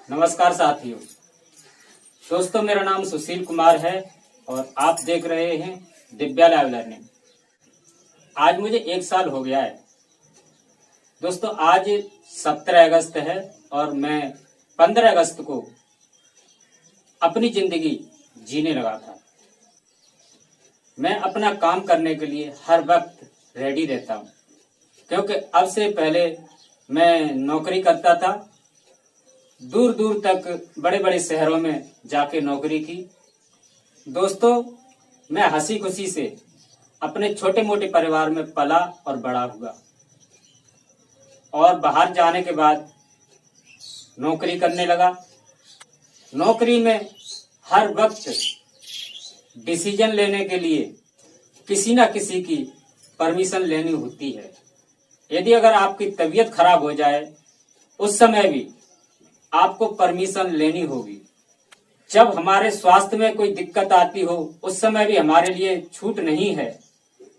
नमस्कार साथियों। दोस्तों, मेरा नाम सुशील कुमार है और आप देख रहे हैं दिव्या लाइव लर्निंग। आज मुझे 1 साल हो गया है। दोस्तों, आज 17 अगस्त है और मैं 15 अगस्त को अपनी जिंदगी जीने लगा था। मैं अपना काम करने के लिए हर वक्त रेडी रहता हूँ, क्योंकि अब से पहले मैं नौकरी करता था। दूर दूर तक बड़े बड़े शहरों में जाके नौकरी की। दोस्तों, मैं हंसी खुशी से अपने छोटे मोटे परिवार में पला और बड़ा हुआ और बाहर जाने के बाद नौकरी करने लगा। नौकरी में हर वक्त डिसीजन लेने के लिए किसी न किसी की परमिशन लेनी होती है। यदि अगर आपकी तबीयत खराब हो जाए, उस समय भी आपको परमिशन लेनी होगी। जब हमारे स्वास्थ्य में कोई दिक्कत आती हो, उस समय भी हमारे लिए छूट नहीं है,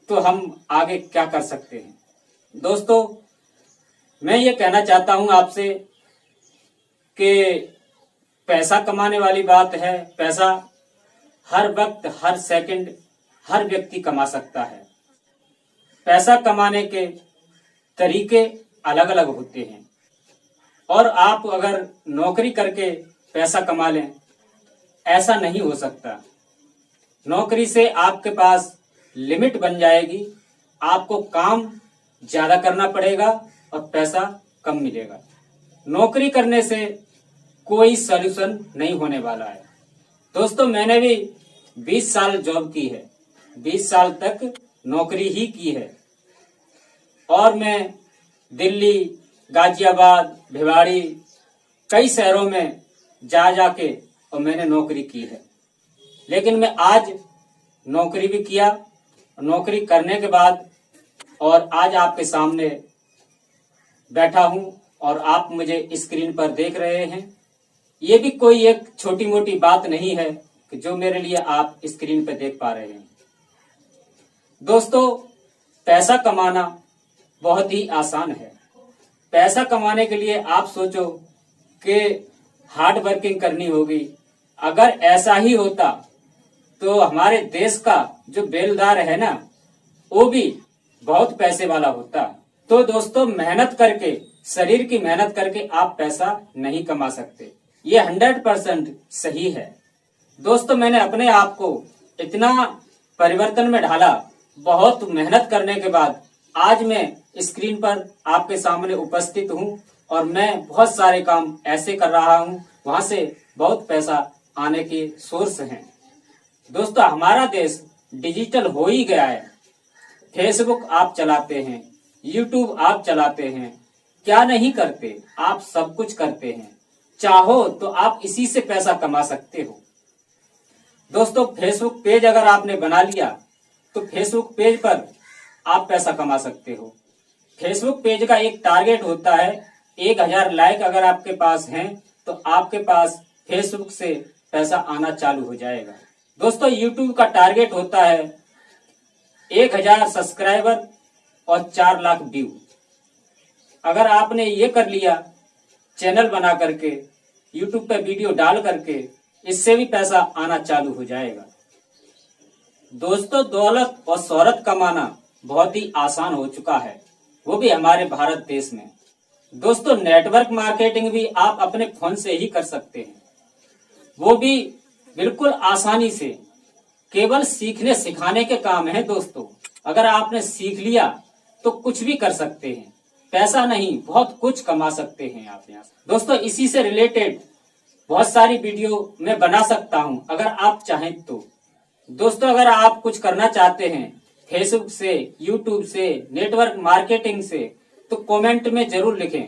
तो हम आगे क्या कर सकते हैं। दोस्तों, मैं ये कहना चाहता हूं आपसे कि पैसा कमाने वाली बात है। पैसा हर वक्त, हर सेकंड, हर व्यक्ति कमा सकता है। पैसा कमाने के तरीके अलग अलग होते हैं और आप अगर नौकरी करके पैसा कमा लें, ऐसा नहीं हो सकता। नौकरी से आपके पास लिमिट बन जाएगी, आपको काम ज्यादा करना पड़ेगा और पैसा कम मिलेगा। नौकरी करने से कोई सॉल्यूशन नहीं होने वाला है। दोस्तों, मैंने भी 20 साल जॉब की है, 20 साल तक नौकरी ही की है और मैं दिल्ली, गाजियाबाद, भिवाड़ी, कई शहरों में जाके और मैंने नौकरी की है। लेकिन मैं आज नौकरी भी किया, नौकरी करने के बाद और आज आपके सामने बैठा हूं और आप मुझे स्क्रीन पर देख रहे हैं। ये भी कोई एक छोटी मोटी बात नहीं है कि जो मेरे लिए आप स्क्रीन पर देख पा रहे हैं। दोस्तों, पैसा कमाना बहुत ही आसान है। पैसा कमाने के लिए आप सोचो कि हार्ड वर्किंग करनी होगी। अगर ऐसा ही होता तो हमारे देश का जो बेलदार है ना, वो भी बहुत पैसे वाला होता। तो दोस्तों, मेहनत करके, शरीर की मेहनत करके आप पैसा नहीं कमा सकते। ये 100% सही है। दोस्तों, मैंने अपने आप को इतना परिवर्तन में ढाला, बहुत मेहनत करने के बाद आज मैं स्क्रीन पर आपके सामने उपस्थित हूं और मैं बहुत सारे काम ऐसे कर रहा हूं, वहां से बहुत पैसा आने के सोर्स हैं। दोस्तों, हमारा देश डिजिटल हो ही गया है। फेसबुक आप चलाते हैं, यूट्यूब आप चलाते हैं, क्या नहीं करते, आप सब कुछ करते हैं। चाहो तो आप इसी से पैसा कमा सकते हो। दोस्तों, फेसबुक पेज अगर आपने बना लिया तो फेसबुक पेज पर आप पैसा कमा सकते हो। फेसबुक पेज का एक टारगेट होता है, 1000 लाइक अगर आपके पास हैं तो आपके पास फेसबुक से पैसा आना चालू हो जाएगा। दोस्तों, यूट्यूब का टारगेट होता है 1000 सब्सक्राइबर और 4 लाख व्यू। अगर आपने ये कर लिया, चैनल बना करके यूट्यूब पे वीडियो डाल करके, इससे भी पैसा आना चालू हो जाएगा। दोस्तों, दौलत और शोहरत कमाना बहुत ही आसान हो चुका है, वो भी हमारे भारत देश में। दोस्तों, नेटवर्क मार्केटिंग भी आप अपने फोन से ही कर सकते हैं, वो भी बिल्कुल आसानी से। केवल सीखने सिखाने के काम है। दोस्तों, अगर आपने सीख लिया तो कुछ भी कर सकते हैं। पैसा नहीं, बहुत कुछ कमा सकते हैं आप यहाँ से। दोस्तों, इसी से रिलेटेड बहुत सारी वीडियो मैं बना सकता हूं अगर आप चाहें तो। दोस्तों, अगर आप कुछ करना चाहते हैं फेसबुक से, यूट्यूब से, नेटवर्क मार्केटिंग से, तो कमेंट में जरूर लिखें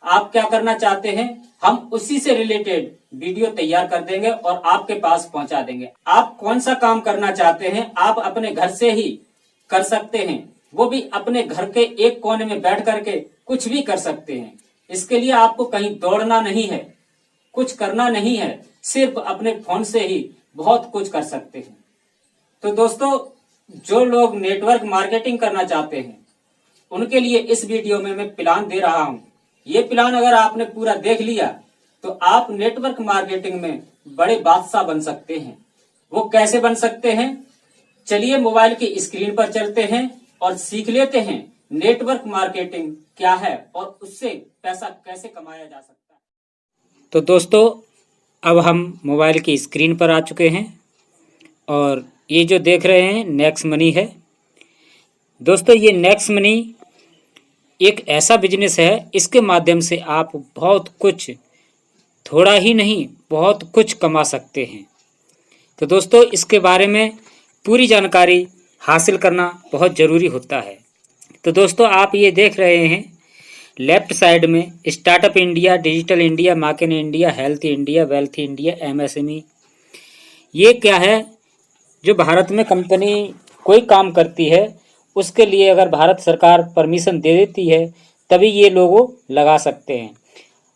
आप क्या करना चाहते हैं। हम उसी से रिलेटेड वीडियो तैयार कर देंगे और आपके पास पहुंचा देंगे। आप कौन सा काम करना चाहते हैं, आप अपने घर से ही कर सकते हैं, वो भी अपने घर के एक कोने में बैठ करके कुछ भी कर सकते हैं। इसके लिए आपको कहीं दौड़ना नहीं है, कुछ करना नहीं है, सिर्फ अपने फोन से ही बहुत कुछ कर सकते हैं। तो दोस्तों, जो लोग नेटवर्क मार्केटिंग करना चाहते हैं उनके लिए इस वीडियो में मैं प्लान दे रहा हूं। ये प्लान अगर आपने पूरा देख लिया तो आप नेटवर्क मार्केटिंग में बड़े बादशाह बन सकते हैं। वो कैसे बन सकते हैं? चलिए मोबाइल की स्क्रीन पर चलते हैं और सीख लेते हैं नेटवर्क मार्केटिंग क्या है और उससे पैसा कैसे कमाया जा सकता है। तो दोस्तों, अब हम मोबाइल की स्क्रीन पर आ चुके हैं और ये जो देख रहे हैं नेक्स्ट मनी है। दोस्तों, ये नेक्स्ट मनी एक ऐसा बिजनेस है, इसके माध्यम से आप बहुत कुछ, थोड़ा ही नहीं बहुत कुछ कमा सकते हैं। तो दोस्तों, इसके बारे में पूरी जानकारी हासिल करना बहुत ज़रूरी होता है। तो दोस्तों, आप ये देख रहे हैं लेफ्ट साइड में startup India, digital India, make in India, health India, wealth India, MSME. ये क्या है? जो भारत में कंपनी कोई काम करती है उसके लिए अगर भारत सरकार परमिशन दे देती है तभी ये लोगो लगा सकते हैं।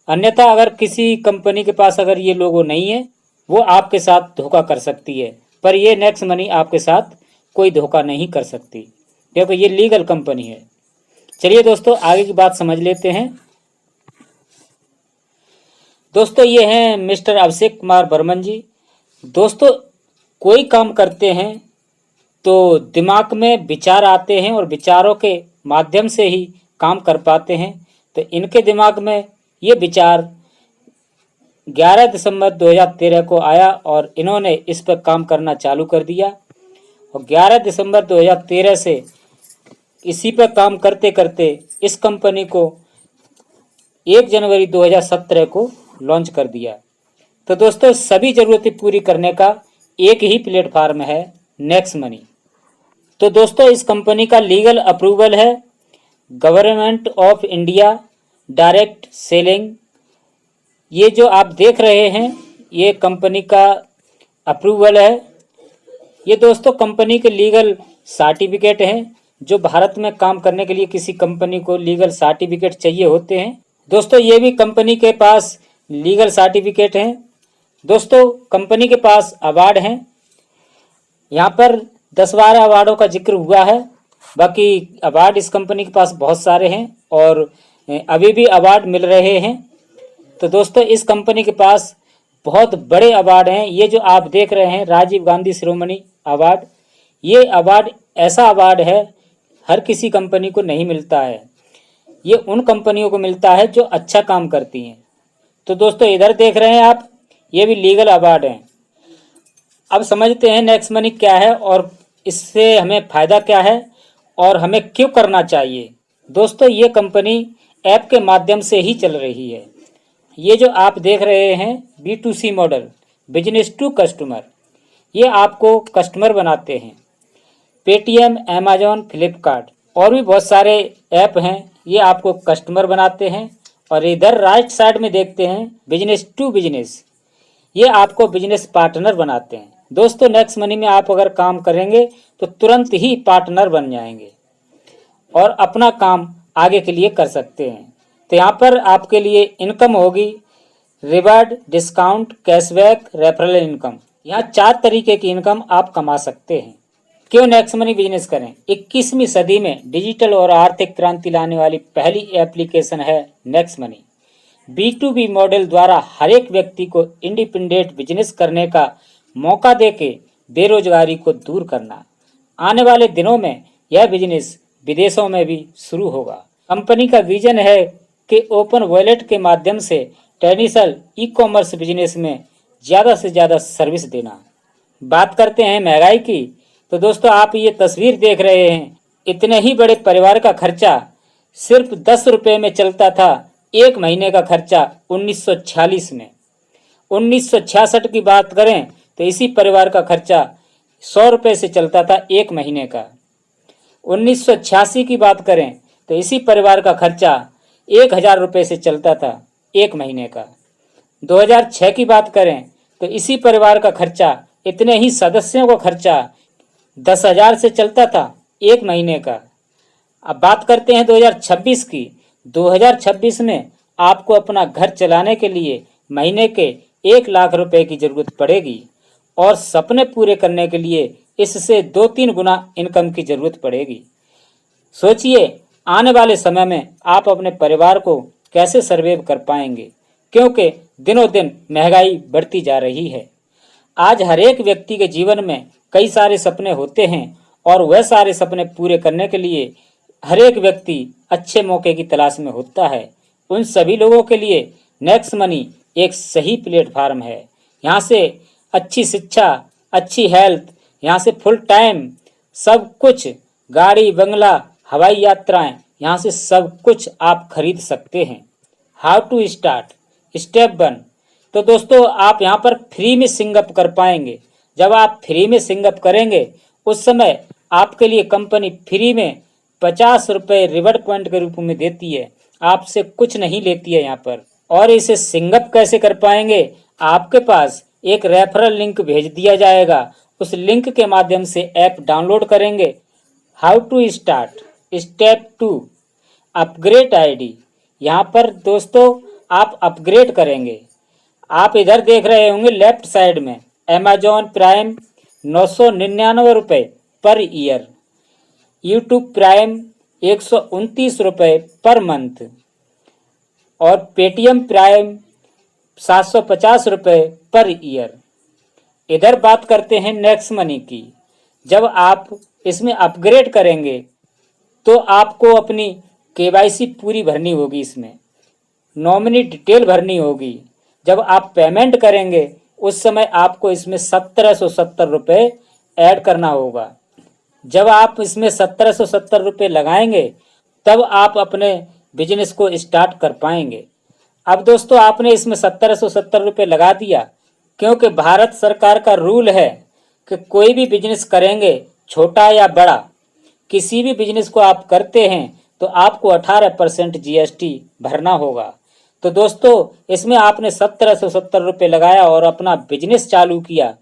अन्यथा अगर किसी कंपनी के पास अगर ये लोगो नहीं है, वो आपके साथ धोखा कर सकती है। पर ये नेक्स्ट मनी आपके साथ कोई धोखा नहीं कर सकती, क्योंकि ये लीगल कंपनी है। चलिए दोस्तों, आगे की बात समझ लेते हैं। दोस्तों, ये हैं मिस्टर अभिषेक कुमार बर्मन जी। दोस्तों, कोई काम करते हैं तो दिमाग में विचार आते हैं और विचारों के माध्यम से ही काम कर पाते हैं। तो इनके दिमाग में ये विचार 11 दिसंबर 2013 को आया और इन्होंने इस पर काम करना चालू कर दिया। और 11 दिसंबर 2013 से इसी पर काम करते करते इस कंपनी को 1 जनवरी 2017 को लॉन्च कर दिया। तो दोस्तों, सभी ज़रूरतें पूरी करने का एक ही प्लेटफार्म है, नेक्स्ट मनी। तो दोस्तों, इस कंपनी का लीगल अप्रूवल है government of India direct selling. ये जो आप देख रहे हैं ये कंपनी का अप्रूवल है। ये दोस्तों कंपनी के लीगल सर्टिफिकेट हैं। जो भारत में काम करने के लिए किसी कंपनी को लीगल सर्टिफिकेट चाहिए होते हैं। दोस्तों, ये भी कंपनी के पास लीगल सर्टिफिकेट हैं। दोस्तों, कंपनी के पास अवार्ड हैं। यहाँ पर 10-12 अवार्डों का जिक्र हुआ है। बाकी अवार्ड इस कंपनी के पास बहुत सारे हैं और अभी भी अवार्ड मिल रहे हैं। तो दोस्तों, इस कंपनी के पास बहुत बड़े अवार्ड हैं। ये जो आप देख रहे हैं राजीव गांधी शिरोमणि अवार्ड, ये अवार्ड ऐसा अवार्ड है हर किसी कंपनी को नहीं मिलता है। ये उन कंपनियों को मिलता है जो अच्छा काम करती हैं। तो दोस्तों, इधर देख रहे हैं आप, ये भी लीगल अवार्ड हैं। अब समझते हैं नेक्स्ट मनी क्या है और इससे हमें फ़ायदा क्या है और हमें क्यों करना चाहिए। दोस्तों, ये कंपनी ऐप के माध्यम से ही चल रही है। ये जो आप देख रहे हैं B2C model, business to customer, ये आपको कस्टमर बनाते हैं। पेटीएम, अमेजॉन, फ्लिपकार्ट और भी बहुत सारे ऐप हैं, ये आपको कस्टमर बनाते हैं। और इधर राइट साइड में देखते हैं बिजनेस टू बिजनेस, ये आपको बिजनेस पार्टनर बनाते हैं। दोस्तों, नेक्स्ट मनी में आप अगर काम करेंगे तो तुरंत ही पार्टनर बन जाएंगे और अपना काम आगे के लिए कर सकते हैं। तो यहाँ पर आपके लिए इनकम होगी reward, discount, cashback, referral income. यहाँ 4 तरीके की इनकम आप कमा सकते हैं। क्यों नेक्स्ट मनी बिजनेस करें? 21वीं सदी में डिजिटल और आर्थिक क्रांति लाने वाली पहली एप्लीकेशन है नेक्स्ट मनी। B2B मॉडल द्वारा हर एक व्यक्ति को इंडिपेंडेंट बिजनेस करने का मौका देके बेरोजगारी को दूर करना। आने वाले दिनों में यह बिजनेस विदेशों में भी शुरू होगा। कंपनी का विजन है कि ओपन वॉलेट के माध्यम से ट्रेडिशनल ई-कॉमर्स बिजनेस में ज़्यादा से ज़्यादा सर्विस देना। बात करते हैं महंगाई की। तो दोस्तों, आप ये तस्वीर देख रहे हैं, इतने ही बड़े परिवार का खर्चा सिर्फ 10 रुपये में चलता था। एक महीने का खर्चा 1946 में। 1966 की बात करें तो इसी परिवार का खर्चा 100 रुपये से चलता था एक महीने का। 1986 की बात करें तो इसी परिवार का खर्चा 1000 रुपये से चलता था एक महीने का। 2006 की बात करें तो इसी परिवार का खर्चा, इतने ही सदस्यों का खर्चा 10,000 से चलता था एक महीने का। अब बात करते हैं 2026 की। 2026 में आपको अपना घर चलाने के लिए महीने के 1 लाख रुपए की ज़रूरत पड़ेगी और सपने पूरे करने के लिए इससे 2-3 गुना इनकम की ज़रूरत पड़ेगी। सोचिए, आने वाले समय में आप अपने परिवार को कैसे सर्वाइव कर पाएंगे, क्योंकि दिनों दिन महंगाई बढ़ती जा रही है। आज हर एक व्यक्ति के जीवन में कई सारे सपने होते हैं और वह सारे सपने पूरे करने के लिए हर एक व्यक्ति अच्छे मौके की तलाश में होता है। उन सभी लोगों के लिए नेक्स्ट मनी एक सही प्लेटफार्म है। यहाँ से अच्छी शिक्षा, अच्छी हेल्थ, यहाँ से फुल टाइम सब कुछ, गाड़ी, बंगला, हवाई यात्राएं, यहाँ से सब कुछ आप खरीद सकते हैं। How to start? स्टेप 1। तो दोस्तों आप यहाँ पर फ्री में सिंगअप कर पाएंगे। जब आप फ्री में सिंगअप करेंगे उस समय आपके लिए कंपनी फ्री में 50 रुपये रिवॉर्ड पॉइंट के रूप में देती है, आपसे कुछ नहीं लेती है यहाँ पर। और इसे सिंगअप कैसे कर पाएंगे? आपके पास एक रेफरल लिंक भेज दिया जाएगा, उस लिंक के माध्यम से ऐप डाउनलोड करेंगे। How to start? Step 2, upgrade ID. यहाँ पर दोस्तों आप अपग्रेड करेंगे। आप इधर देख रहे होंगे लेफ्ट साइड में अमेजॉन प्राइम 999 रुपये पर ईयर, यूट्यूब प्राइम 129 रुपये पर मंथ और पेटीएम प्राइम 750 रुपये पर ईयर। इधर बात करते हैं नेक्स्ट मनी की। जब आप इसमें अपग्रेड करेंगे तो आपको अपनी केवाईसी पूरी भरनी होगी, इसमें नॉमिनी डिटेल भरनी होगी। जब आप पेमेंट करेंगे उस समय आपको इसमें 1770 रुपये ऐड करना होगा। जब आप इसमें 1770 रुपये लगाएंगे तब आप अपने बिजनेस को स्टार्ट कर पाएंगे। अब दोस्तों आपने इसमें 1770 रुपये लगा दिया, क्योंकि भारत सरकार का रूल है कि कोई भी बिजनेस करेंगे, छोटा या बड़ा, किसी भी बिजनेस को आप करते हैं तो आपको 18% जीएसटी भरना होगा। तो दोस्तों इसमें आपने 1770 रुपये लगाया और अपना बिजनेस चालू किया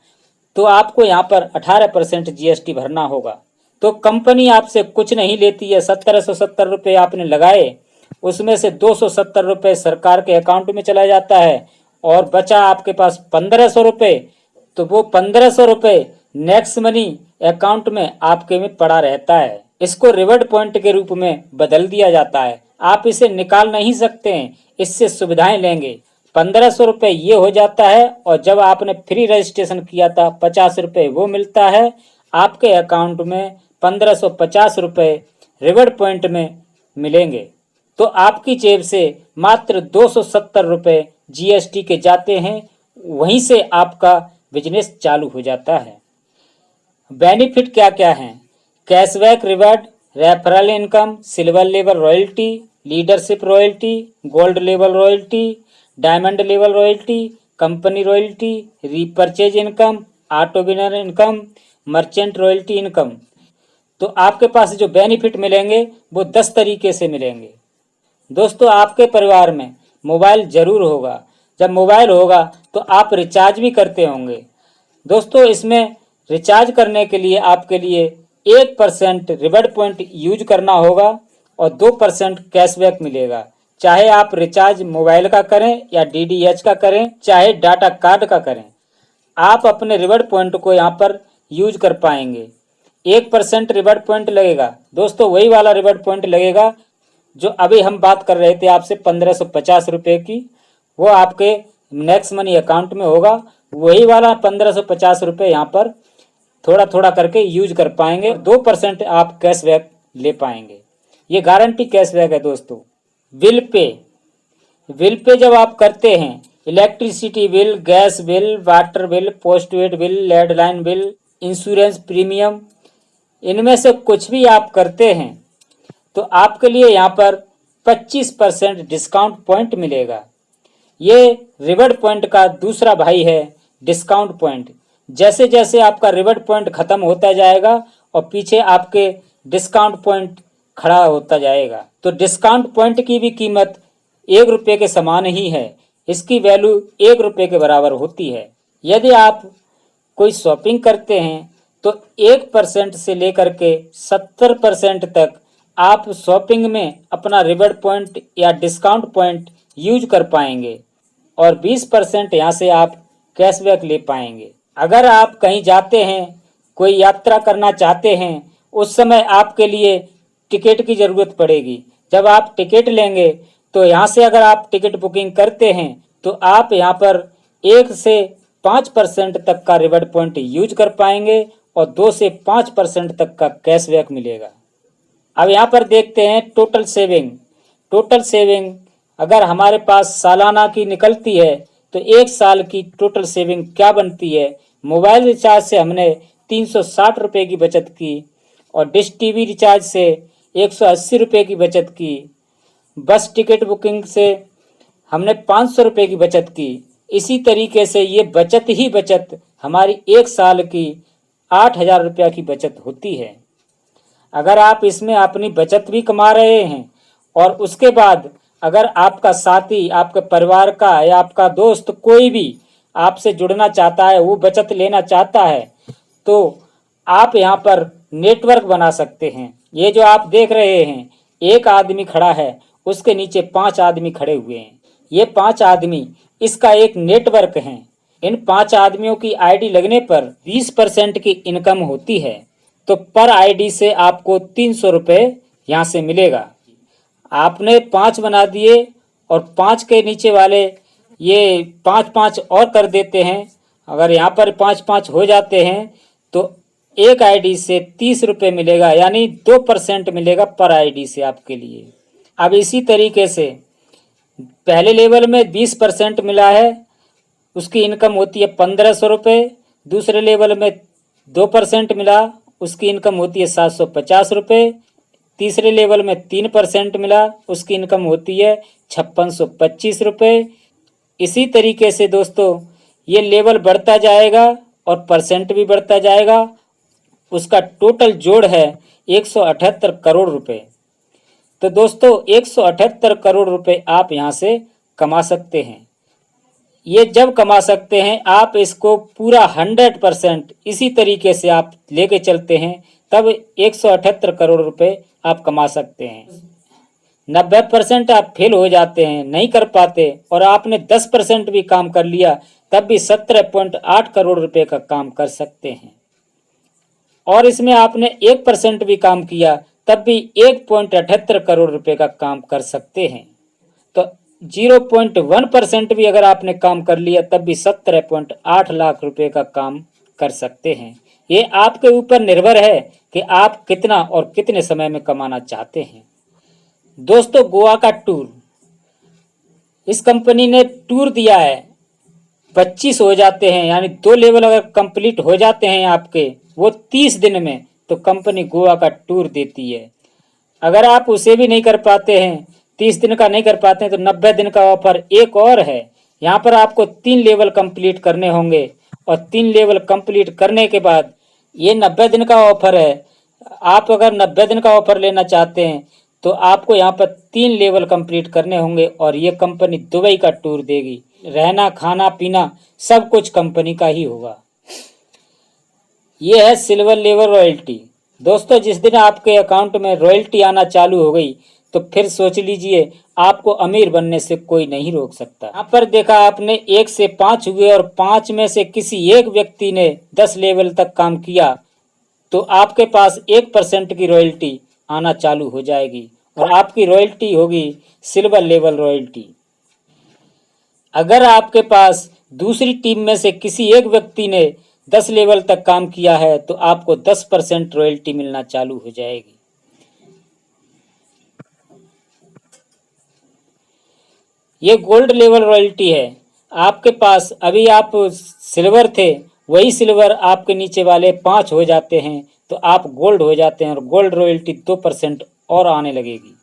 तो आपको यहाँ पर 18% जीएसटी भरना होगा। तो कंपनी आपसे कुछ नहीं लेती है। 1770 रुपये आपने लगाए, उसमें से 270 रुपये सरकार के अकाउंट में चला जाता है और बचा आपके पास 1500 रुपये। तो वो 1500 रुपये नेक्स्ट मनी अकाउंट में आपके में पड़ा रहता है। इसको रिवॉर्ड पॉइंट के रूप में बदल दिया जाता है। आप इसे निकाल नहीं सकते हैं, इससे सुविधाएं लेंगे। 1500 रुपये ये हो जाता है और जब आपने फ्री रजिस्ट्रेशन किया था 50 रुपये वो मिलता है। आपके अकाउंट में 1550 रुपये रिवॉर्ड पॉइंट में मिलेंगे। तो आपकी जेब से मात्र 270 रुपये जीएसटी के जाते हैं, वहीं से आपका बिजनेस चालू हो जाता है। बेनिफिट क्या क्या हैं? Cashback reward, referral income, silver level royalty, leadership royalty, gold level royalty, diamond level royalty, company royalty, repurchase income, auto winner income, merchant royalty income. तो आपके पास जो बेनिफिट मिलेंगे वो 10 तरीके से मिलेंगे। दोस्तों आपके परिवार में मोबाइल जरूर होगा। जब मोबाइल होगा तो आप रिचार्ज भी करते होंगे। दोस्तों इसमें रिचार्ज करने के लिए आपके लिए 1% रिवॉर्ड पॉइंट यूज करना होगा और 2% कैशबैक मिलेगा। चाहे आप रिचार्ज मोबाइल का करें या डीडीएच का करें, चाहे डाटा कार्ड का करें, आप अपने रिवॉर्ड पॉइंट को यहाँ पर यूज कर पाएंगे। 1% रिवॉर्ड पॉइंट लगेगा। दोस्तों वही वाला रिवॉर्ड पॉइंट लगेगा जो अभी हम बात कर रहे थे आपसे 1550 रुपये की, वो आपके नेक्स्ट मनी अकाउंट में होगा। वही वाला 1550 रुपये यहाँ पर थोड़ा थोड़ा करके यूज कर पाएंगे। 2% आप कैशबैक ले पाएंगे, ये गारंटी कैशबैक है। दोस्तों बिल पे जब आप करते हैं, electricity bill, gas bill, water bill, postpaid bill, landline bill, insurance premium, इनमें से कुछ भी आप करते हैं तो आपके लिए यहाँ पर 25% डिस्काउंट पॉइंट मिलेगा। ये रिवॉर्ड पॉइंट का दूसरा भाई है डिस्काउंट पॉइंट। जैसे जैसे आपका रिवॉर्ड पॉइंट खत्म होता जाएगा और पीछे आपके डिस्काउंट पॉइंट खड़ा होता जाएगा। तो डिस्काउंट पॉइंट की भी कीमत 1 रुपये के समान ही है। इसकी वैल्यू 1 रुपये के बराबर होती है। यदि आप कोई शॉपिंग करते हैं तो 1% से लेकर के 70% तक आप शॉपिंग में अपना रिवॉर्ड पॉइंट या डिस्काउंट पॉइंट यूज कर पाएंगे और 20% यहाँ से आप कैशबैक ले पाएंगे। अगर आप कहीं जाते हैं, कोई यात्रा करना चाहते हैं, उस समय आपके लिए टिकट की ज़रूरत पड़ेगी। जब आप टिकट लेंगे तो यहाँ से अगर आप टिकट बुकिंग करते हैं तो आप यहाँ पर 1 से 5% तक का रिवॉर्ड पॉइंट यूज कर पाएंगे और 2 से 5% तक का कैशबैक मिलेगा। अब यहाँ पर देखते हैं टोटल सेविंग। टोटल सेविंग अगर हमारे पास सालाना की निकलती है तो 1 साल की टोटल सेविंग क्या बनती है। मोबाइल रिचार्ज से हमने 360 रुपये की बचत की और डिश टीवी रिचार्ज से 180 रुपये की बचत की। बस टिकट बुकिंग से हमने 500 रुपये की बचत की। इसी तरीके से ये बचत ही बचत हमारी 1 साल की 8,000 रुपया की बचत होती है। अगर आप इसमें अपनी बचत भी कमा रहे हैं और उसके बाद अगर आपका साथी, आपके परिवार का या आपका दोस्त कोई भी आपसे जुड़ना चाहता है, वो बचत लेना चाहता है, तो आप यहाँ पर नेटवर्क बना सकते हैं। ये जो आप देख रहे हैं, एक आदमी खड़ा है, उसके नीचे 5 आदमी खड़े हुए हैं। ये 5 आदमी इसका एक नेटवर्क है। इन 5 आदमियों की आईडी लगने पर 20% की इनकम होती है। तो पर आईडी से आपको 300 रुपये यहाँ से मिलेगा। आपने 5 बना दिए और 5 के नीचे वाले ये 5-5 और कर देते हैं। अगर यहाँ पर 5-5 हो जाते हैं तो एक आईडी से 30 रुपये मिलेगा, यानी 2% मिलेगा पर आईडी से आपके लिए। अब इसी तरीके से पहले लेवल में 20% मिला है, उसकी इनकम होती है 1500 रुपये। दूसरे लेवल में 2% मिला, उसकी इनकम होती है 750 रुपये। तीसरे लेवल में 3% मिला, उसकी इनकम होती है 5625 रुपये। इसी तरीके से दोस्तों ये लेवल बढ़ता जाएगा और परसेंट भी बढ़ता जाएगा। उसका टोटल जोड़ है 178 करोड़ रुपए। तो दोस्तों 178 करोड़ रुपए आप यहाँ से कमा सकते हैं। ये जब कमा सकते हैं, आप इसको पूरा 100% इसी तरीके से आप लेके चलते हैं, तब 178 करोड़ रुपए आप कमा सकते हैं। 90% आप फेल हो जाते हैं, नहीं कर पाते, और आपने 10% भी काम कर लिया, तब भी 17.8 करोड़ रुपए का काम कर सकते हैं। और इसमें आपने 1% भी काम किया, तब भी 1.78 करोड़ रुपए का काम कर सकते हैं। तो 0.1% भी अगर आपने काम कर लिया, तब भी 17.8 लाख रुपए का काम कर सकते हैं। ये आपके ऊपर निर्भर है कि आप कितना और कितने समय में कमाना चाहते हैं। दोस्तों गोवा का टूर, इस कंपनी ने टूर दिया है, 25 हो जाते हैं, यानी 2 लेवल अगर कंप्लीट हो जाते हैं आपके वो 30 दिन में, तो कंपनी गोवा का टूर देती है। अगर आप उसे भी नहीं कर पाते हैं, 30 दिन का नहीं कर पाते हैं, तो 90 दिन का ऑफर एक और है। यहाँ पर आपको 3 लेवल कंप्लीट करने होंगे और 3 लेवल कंप्लीट करने के बाद ये 90 दिन का ऑफर है। आप अगर 90 दिन का ऑफर लेना चाहते हैं तो आपको यहाँ पर 3 लेवल कंप्लीट करने होंगे और ये कंपनी दुबई का टूर देगी। रहना खाना पीना सब कुछ कंपनी का ही होगा। ये है सिल्वर लेवल रॉयल्टी। दोस्तों जिस दिन आपके अकाउंट में रॉयल्टी आना चालू हो गई तो फिर सोच लीजिए आपको अमीर बनने से कोई नहीं रोक सकता। यहाँ पर देखा आपने 1 से 5 हुए और 5 में से किसी एक व्यक्ति ने 10 लेवल तक काम किया, तो आपके पास 1% की रॉयल्टी आना चालू हो जाएगी और आपकी रॉयल्टी होगी सिल्वर लेवल रॉयल्टी। अगर आपके पास दूसरी टीम में से किसी एक व्यक्ति ने 10 लेवल तक काम किया है तो आपको 10% रॉयल्टी मिलना चालू हो जाएगी। ये गोल्ड लेवल रॉयल्टी है। आपके पास अभी आप सिल्वर थे, वही सिल्वर आपके नीचे वाले 5 हो जाते हैं तो आप गोल्ड हो जाते हैं और गोल्ड रॉयल्टी 2% और आने लगेगी।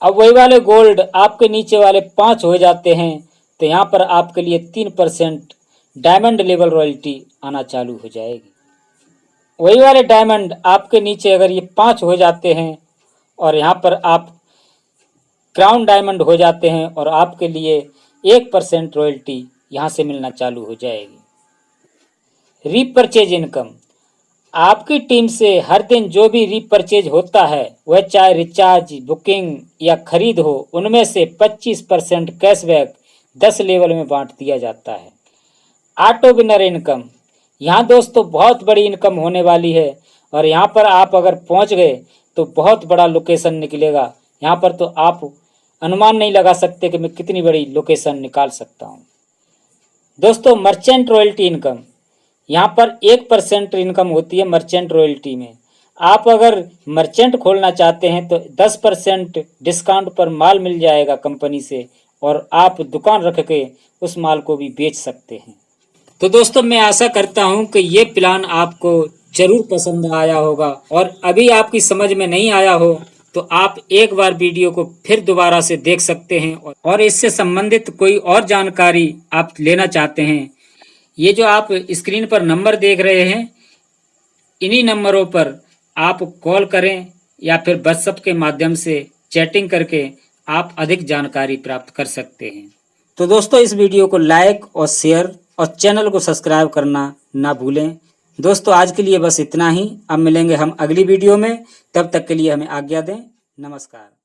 अब वही वाले गोल्ड आपके नीचे वाले 5 हो जाते हैं तो यहाँ पर आपके लिए 3% डायमंड लेवल रॉयल्टी आना चालू हो जाएगी। वही वाले डायमंड आपके नीचे अगर ये 5 हो जाते हैं और यहाँ पर आप क्राउन डायमंड हो जाते हैं और आपके लिए 1% रॉयल्टी यहाँ से मिलना चालू हो जाएगी। रीपरचेज इनकम, आपकी टीम से हर दिन जो भी रीपरचेज होता है, वह चाहे रिचार्ज, बुकिंग या खरीद हो, उनमें से 25% कैशबैक 10 लेवल में बांट दिया जाता है। ऑटो विनर इनकम, यहाँ दोस्तों बहुत बड़ी इनकम होने वाली है और यहाँ पर आप अगर पहुँच गए तो बहुत बड़ा लोकेशन निकलेगा। यहाँ पर तो आप अनुमान नहीं लगा सकते कि मैं कितनी बड़ी लोकेशन निकाल सकता हूँ। दोस्तों, मर्चेंट रॉयल्टी इनकम, यहाँ पर 1% इनकम होती है मर्चेंट रॉयल्टी में। आप अगर मर्चेंट खोलना चाहते हैं तो 10% डिस्काउंट पर माल मिल जाएगा कंपनी से और आप दुकान रख के उस माल को भी बेच सकते हैं। तो दोस्तों, मैं आशा करता हूं कि ये प्लान आपको जरूर पसंद आया होगा और अभी आपकी समझ में नहीं आया हो तो आप एक बार वीडियो को फिर दोबारा से देख सकते हैं और इससे संबंधित कोई और जानकारी आप लेना चाहते हैं, ये जो आप स्क्रीन पर नंबर देख रहे हैं, इन्हीं नंबरों पर आप कॉल करें या फिर व्हाट्सएप के माध्यम से चैटिंग करके आप अधिक जानकारी प्राप्त कर सकते हैं। तो दोस्तों, इस वीडियो को लाइक और शेयर और चैनल को सब्सक्राइब करना ना भूलें। दोस्तों, आज के लिए बस इतना ही। अब मिलेंगे हम अगली वीडियो में, तब तक के लिए हमें आज्ञा दें। नमस्कार।